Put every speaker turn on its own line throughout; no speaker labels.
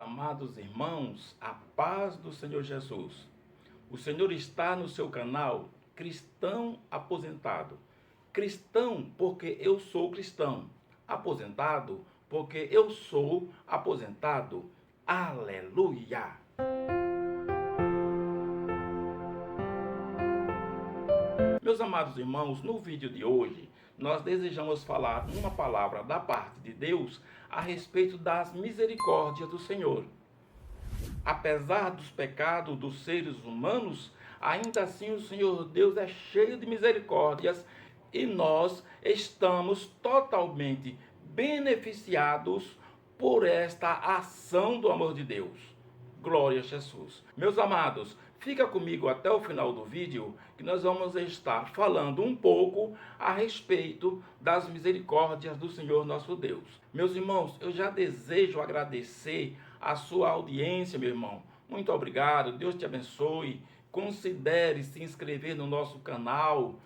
Amados irmãos, a paz do Senhor Jesus. O Senhor está no seu canal Cristão Aposentado. Cristão porque eu sou cristão. Aposentado porque eu sou aposentado. Aleluia! Meus amados irmãos, no vídeo de hoje, nós desejamos falar uma palavra da parte de Deus a respeito das misericórdias do Senhor. Apesar dos pecados dos seres humanos, ainda assim o Senhor Deus é cheio de misericórdias e nós estamos totalmente beneficiados por esta ação do amor de Deus. Glória a Jesus. Meus amados, fica comigo até o final do vídeo que nós vamos estar falando um pouco a respeito das misericórdias do Senhor nosso Deus. Meus irmãos, eu já desejo agradecer a sua audiência, meu irmão. Muito obrigado, Deus te abençoe. Considere se inscrever no nosso canal,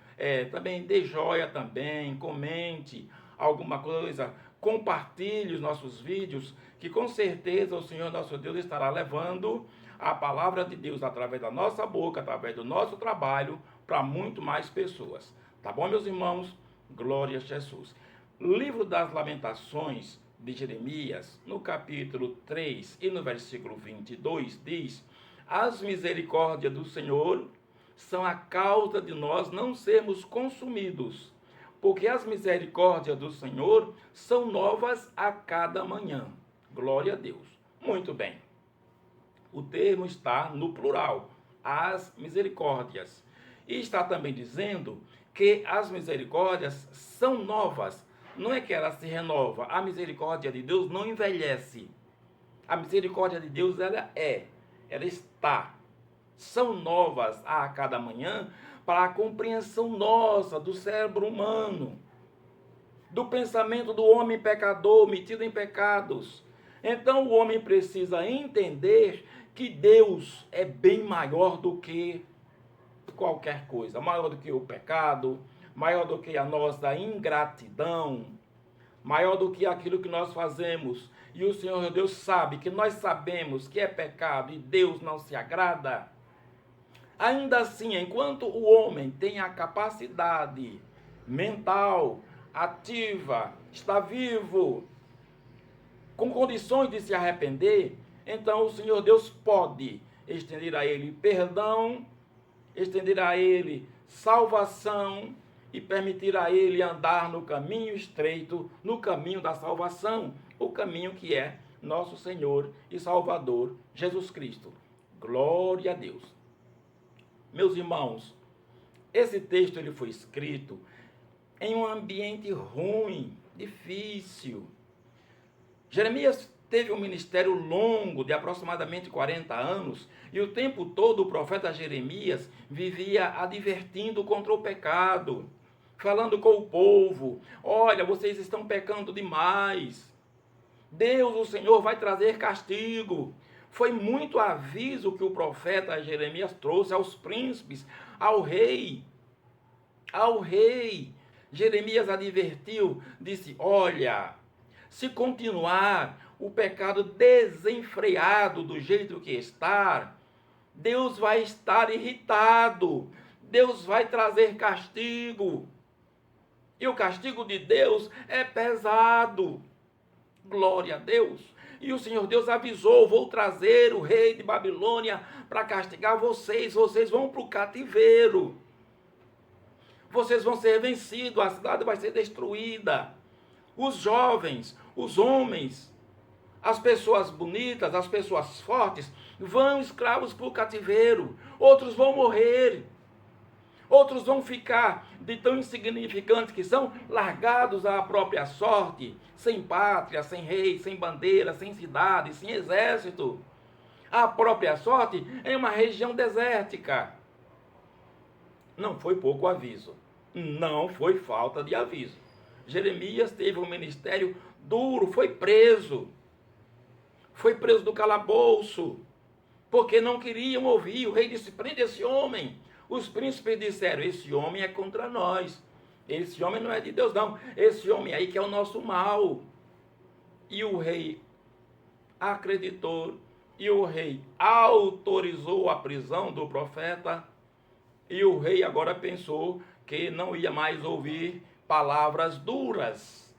também dê joia também, comente alguma coisa, compartilhe os nossos vídeos, que com certeza o Senhor nosso Deus estará levando a palavra de Deus através da nossa boca, através do nosso trabalho, para muito mais pessoas. Tá bom, meus irmãos? Glória a Jesus. Livro das Lamentações de Jeremias, no capítulo 3 e no versículo 22, diz: as misericórdias do Senhor são a causa de nós não sermos consumidos, porque as misericórdias do Senhor são novas a cada manhã. Glória a Deus. Muito bem. O termo está no plural, as misericórdias. E está também dizendo que as misericórdias são novas. Não é que ela se renova. A misericórdia de Deus não envelhece. A misericórdia de Deus, ela está. São novas a cada manhã para a compreensão nossa do cérebro humano, do pensamento do homem pecador, metido em pecados. Então o homem precisa entender que Deus é bem maior do que qualquer coisa, maior do que o pecado, maior do que a nossa ingratidão, maior do que aquilo que nós fazemos. E o Senhor Deus sabe que nós sabemos que é pecado e Deus não se agrada. Ainda assim, enquanto o homem tem a capacidade mental, ativa, está vivo, com condições de se arrepender, então o Senhor Deus pode estender a ele perdão, estender a ele salvação e permitir a ele andar no caminho estreito, no caminho da salvação, o caminho que é nosso Senhor e Salvador Jesus Cristo. Glória a Deus. Meus irmãos, esse texto ele foi escrito em um ambiente ruim, difícil. Jeremias teve um ministério longo, de aproximadamente 40 anos, e o tempo todo o profeta Jeremias vivia advertindo contra o pecado, falando com o povo: olha, vocês estão pecando demais. Deus, o Senhor, vai trazer castigo. Foi muito aviso que o profeta Jeremias trouxe aos príncipes, ao rei. Ao rei. Jeremias advertiu, disse: olha, se continuar o pecado desenfreado do jeito que está, Deus vai estar irritado. Deus vai trazer castigo. E o castigo de Deus é pesado. Glória a Deus. E o Senhor Deus avisou: vou trazer o rei de Babilônia para castigar vocês. Vocês vão para o cativeiro. Vocês vão ser vencidos. A cidade vai ser destruída. Os jovens, os homens, as pessoas bonitas, as pessoas fortes vão escravos para o cativeiro. Outros vão morrer. Outros vão ficar, de tão insignificantes que são, largados à própria sorte, sem pátria, sem rei, sem bandeira, sem cidade, sem exército. A própria sorte em uma região desértica. Não foi pouco aviso. Não foi falta de aviso. Jeremias teve um ministério duro, foi preso. Foi preso do calabouço, porque não queriam ouvir. O rei disse: prende esse homem. Os príncipes disseram: esse homem é contra nós. Esse homem não é de Deus, não. Esse homem aí que é o nosso mal. E o rei acreditou e o rei autorizou a prisão do profeta. E o rei agora pensou que não ia mais ouvir palavras duras,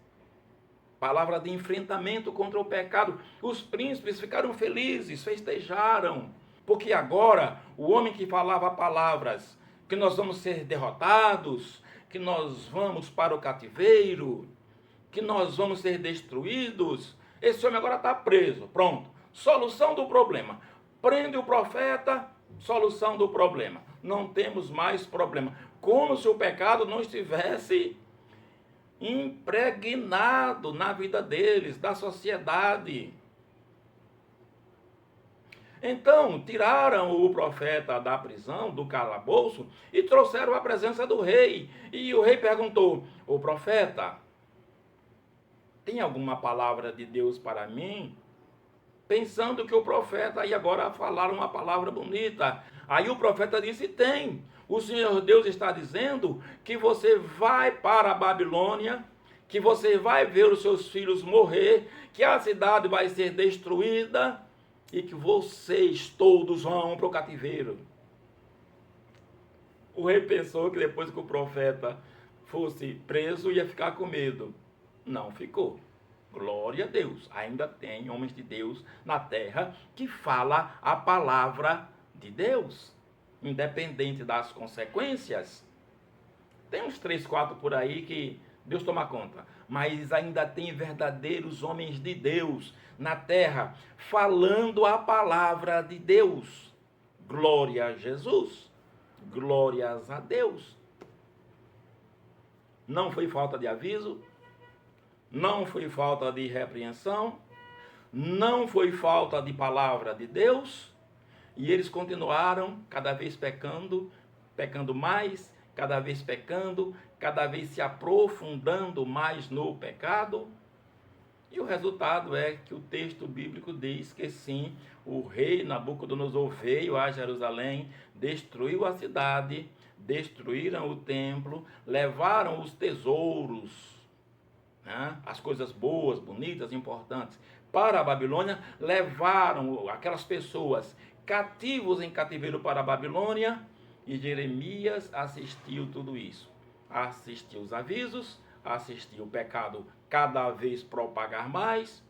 palavras de enfrentamento contra o pecado. Os príncipes ficaram felizes, festejaram, porque agora o homem que falava palavras que nós vamos ser derrotados, que nós vamos para o cativeiro, que nós vamos ser destruídos, esse homem agora está preso. Pronto, solução do problema. Prende o profeta, solução do problema. Não temos mais problema. Como se o pecado não estivesse impregnado na vida deles, da sociedade. Então, tiraram o profeta da prisão, do calabouço, e trouxeram à presença do rei. E o rei perguntou: "O profeta, tem alguma palavra de Deus para mim?" Pensando que o profeta ia agora falar uma palavra bonita. Aí o profeta disse: "Tem. O Senhor Deus está dizendo que você vai para a Babilônia, que você vai ver os seus filhos morrer, que a cidade vai ser destruída e que vocês todos vão para o cativeiro." O rei pensou que depois que o profeta fosse preso, ia ficar com medo. Não ficou. Glória a Deus. Ainda tem homens de Deus na terra que fala a palavra de Deus, independente das consequências. Tem uns 3, 4 por aí que Deus toma conta. Mas ainda tem verdadeiros homens de Deus na terra falando a palavra de Deus. Glória a Jesus. Glórias a Deus. Não foi falta de aviso, não foi falta de repreensão, não foi falta de palavra de Deus, e eles continuaram cada vez pecando, pecando mais, cada vez pecando, cada vez se aprofundando mais no pecado. E o resultado é que o texto bíblico diz que sim, o rei Nabucodonosor veio a Jerusalém, destruiu a cidade, destruíram o templo, levaram os tesouros, as coisas boas, bonitas, importantes, para a Babilônia, levaram aquelas pessoas cativos em cativeiro para a Babilônia, e Jeremias assistiu tudo isso. Assistiu os avisos, assistiu o pecado cada vez propagar mais,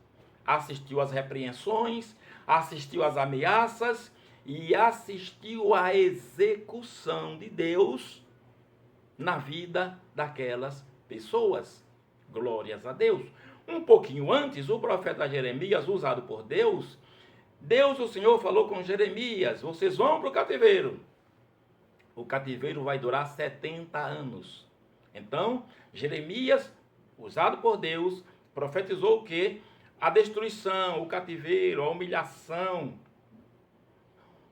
assistiu às repreensões, assistiu às ameaças e assistiu à execução de Deus na vida daquelas pessoas. Glórias a Deus. Um pouquinho antes, o profeta Jeremias, usado por Deus, o Senhor falou com Jeremias: vocês vão para o cativeiro. O cativeiro vai durar 70 anos. Então, Jeremias, usado por Deus, profetizou o quê? A destruição, o cativeiro, a humilhação,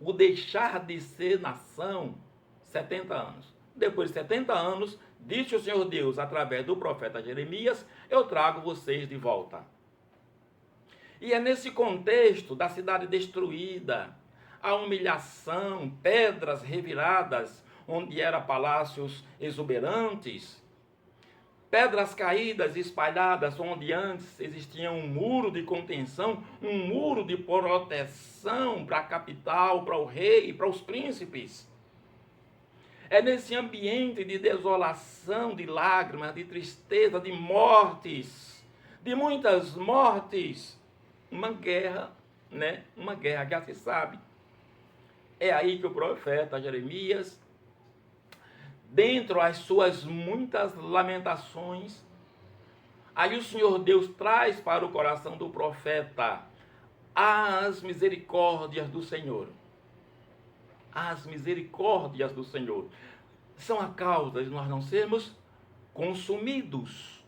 o deixar de ser nação, 70 anos. Depois de 70 anos, disse o Senhor Deus, através do profeta Jeremias: eu trago vocês de volta. E é nesse contexto da cidade destruída, a humilhação, pedras reviradas, onde eram palácios exuberantes, pedras caídas e espalhadas, onde antes existia um muro de contenção, um muro de proteção para a capital, para o rei, para os príncipes. É nesse ambiente de desolação, de lágrimas, de tristeza, de mortes, de muitas mortes, uma guerra, Uma guerra, já se sabe. É aí que o profeta Jeremias, dentro das suas muitas lamentações, aí o Senhor Deus traz para o coração do profeta as misericórdias do Senhor. As misericórdias do Senhor são a causa de nós não sermos consumidos,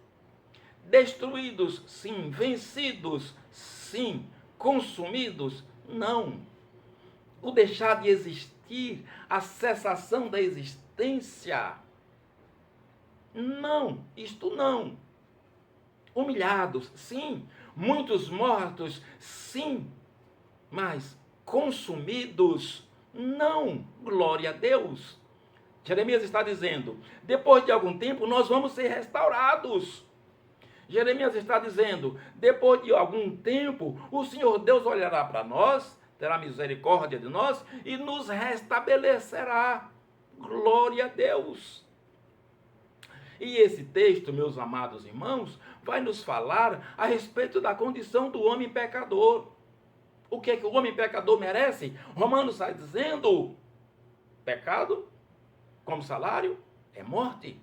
destruídos, sim, vencidos, sim, consumidos, não. O deixar de existir, a cessação da existência, não, isto não. Humilhados, sim, muitos mortos, sim, mas consumidos, não. Glória a Deus. Jeremias está dizendo: depois de algum tempo nós vamos ser restaurados. Jeremias está dizendo: depois de algum tempo, o Senhor Deus olhará para nós, terá misericórdia de nós e nos restabelecerá. Glória a Deus. E esse texto, meus amados irmãos, vai nos falar a respeito da condição do homem pecador. O que é que o homem pecador merece? Romanos está dizendo: pecado, como salário, é morte.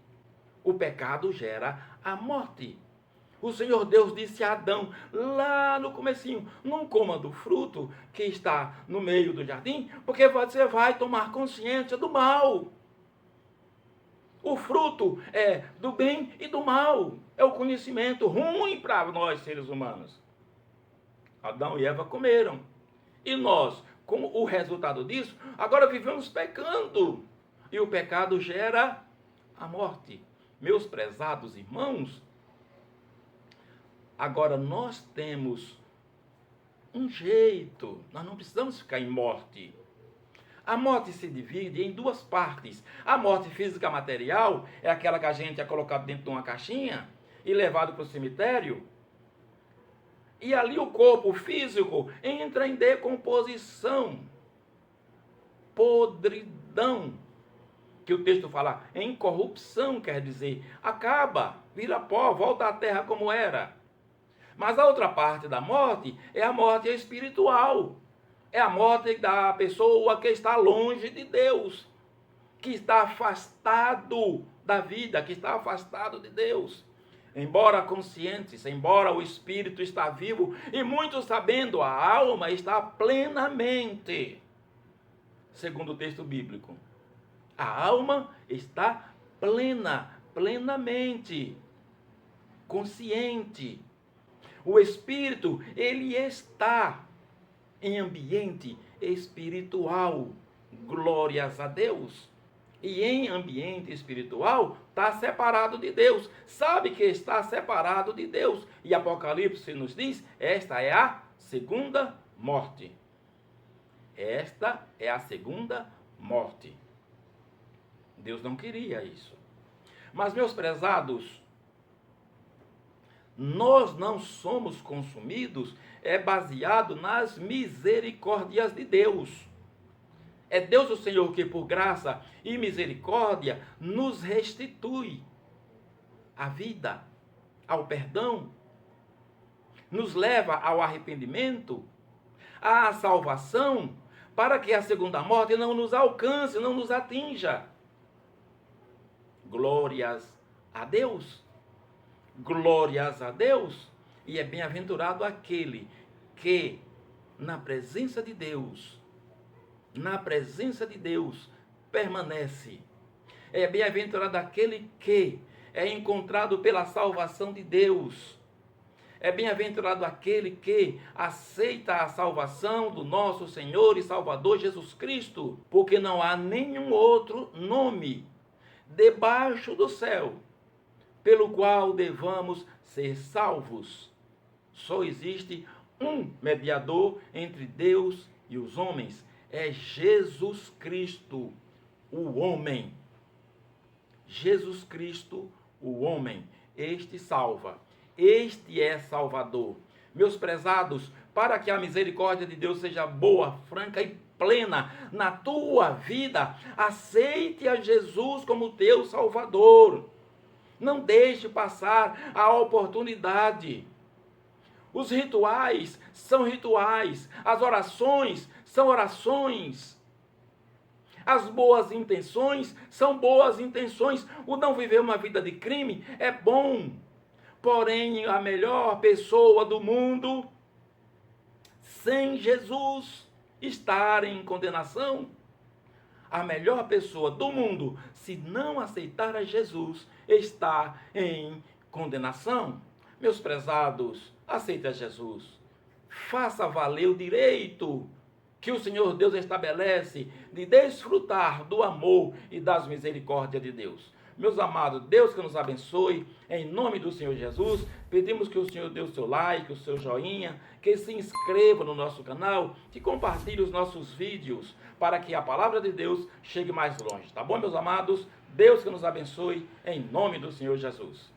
O pecado gera a morte. O Senhor Deus disse a Adão, lá no comecinho: não coma do fruto que está no meio do jardim, porque você vai tomar consciência do mal. O fruto é do bem e do mal. É o conhecimento ruim para nós, seres humanos. Adão e Eva comeram. E nós, como o resultado disso, agora vivemos pecando. E o pecado gera a morte. Meus prezados irmãos, agora nós temos um jeito. Nós não precisamos ficar em morte. A morte se divide em duas partes. A morte física material é aquela que a gente é colocado dentro de uma caixinha e levado para o cemitério. E ali o corpo físico entra em decomposição, podridão, que o texto fala em corrupção, quer dizer, acaba, vira pó, volta à terra como era. Mas a outra parte da morte é a morte espiritual. É a morte da pessoa que está longe de Deus, que está afastado da vida, que está afastado de Deus. Embora conscientes, embora o espírito está vivo, e muitos sabendo, a alma está plenamente, segundo o texto bíblico. A alma está plenamente consciente. O espírito, ele está em ambiente espiritual. Glórias a Deus. E em ambiente espiritual está separado de Deus. Sabe que está separado de Deus. E Apocalipse nos diz: esta é a segunda morte. Esta é a segunda morte. Deus não queria isso. Mas, meus prezados, nós não somos consumidos baseado nas misericórdias de Deus. É Deus o Senhor que, por graça e misericórdia, nos restitui a vida, ao perdão, nos leva ao arrependimento, à salvação, para que a segunda morte não nos alcance, não nos atinja. Glórias a Deus. Glórias a Deus. E é bem-aventurado aquele que, na presença de Deus, permanece. É bem-aventurado aquele que é encontrado pela salvação de Deus. É bem-aventurado aquele que aceita a salvação do nosso Senhor e Salvador Jesus Cristo, porque não há nenhum outro nome debaixo do céu pelo qual devamos ser salvos. Só existe um mediador entre Deus e os homens, é Jesus Cristo, o homem. Jesus Cristo, o homem. Este salva, este é Salvador. Meus prezados, para que a misericórdia de Deus seja boa, franca e plena na tua vida, aceite a Jesus como teu Salvador. Não deixe passar a oportunidade. Os rituais são rituais, as orações são orações, as boas intenções são boas intenções. O não viver uma vida de crime é bom, porém a melhor pessoa do mundo, sem Jesus, estar em condenação. A melhor pessoa do mundo, se não aceitar a Jesus, está em condenação. Meus prezados, aceite a Jesus. Faça valer o direito que o Senhor Deus estabelece de desfrutar do amor e das misericórdias de Deus. Meus amados, Deus que nos abençoe, em nome do Senhor Jesus, pedimos que o Senhor dê o seu like, o seu joinha, que se inscreva no nosso canal, que compartilhe os nossos vídeos, para que a palavra de Deus chegue mais longe. Tá bom, meus amados? Deus que nos abençoe, em nome do Senhor Jesus.